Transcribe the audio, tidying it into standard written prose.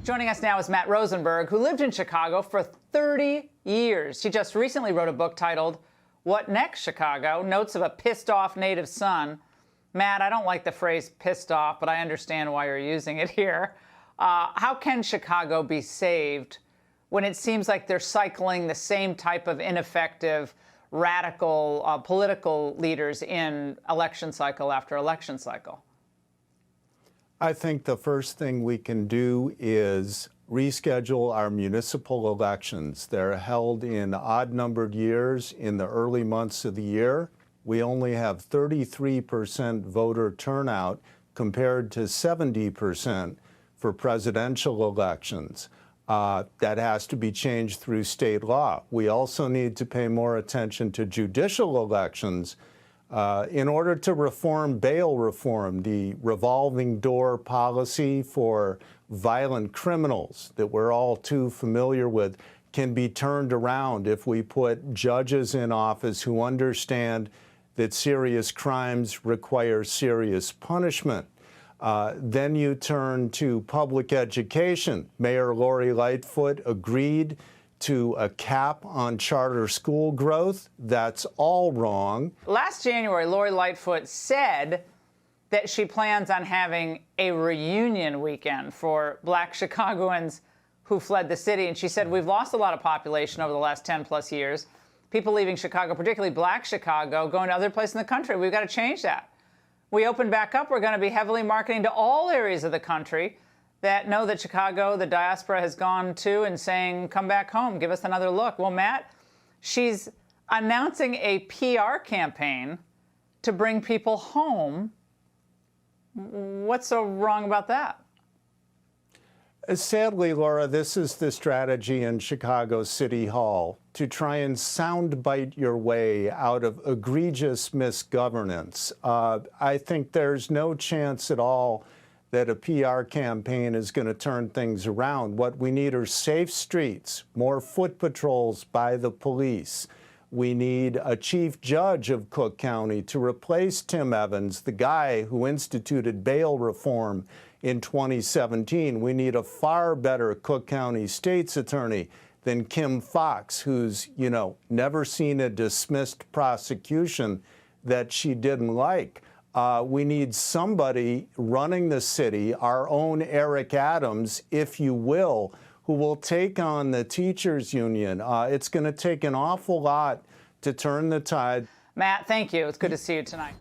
Joining us now is Matt Rosenberg, who lived in Chicago for 30 years. He just recently wrote a book titled, What Next, Chicago? Notes of a Pissed-Off Native Son. Matt, I don't like the phrase pissed off, but I understand why you're using it here. How can Chicago be saved when it seems like they're cycling the same type of ineffective, radical political leaders in election cycle after election cycle? I think the first thing we can do is reschedule our municipal elections. They're held in odd-numbered years in the early months of the year. We only have 33% voter turnout compared to 70% for presidential elections. That has to be changed through state law. We also need to pay more attention to judicial elections in order to reform bail reform, the revolving door policy for violent criminals that we're all too familiar with can be turned around if we put judges in office who understand that serious crimes require serious punishment. Then you turn to public education. Mayor Lori Lightfoot agreed to a cap on charter school growth. That's all wrong. Last January, Lori Lightfoot said that she plans on having a reunion weekend for Black Chicagoans who fled the city. And she said, we've lost a lot of population over the last 10 plus years. People leaving Chicago, particularly Black Chicago, going to other places in the country. We've got to change that. We open back up. We're going to be heavily marketing to all areas of the country that know that Chicago, the diaspora, has gone to and saying, come back home, give us another look. Well, Matt, she's announcing a PR campaign to bring people home. What's so wrong about that? Sadly, Laura, this is the strategy in Chicago City Hall to try and soundbite your way out of egregious misgovernance. I think there's no chance at all that a PR campaign is going to turn things around. What we need are safe streets, more foot patrols by the police. We need a chief judge of Cook County to replace Tim Evans, the guy who instituted bail reform in 2017. We need a far better Cook County state's attorney than Kim Foxx, who's, never seen a dismissed prosecution that she didn't like. We need somebody running the city, our own Eric Adams, if you will, who will take on the teachers union. It's going to take an awful lot to turn the tide. Matt, thank you. It's good to see you tonight.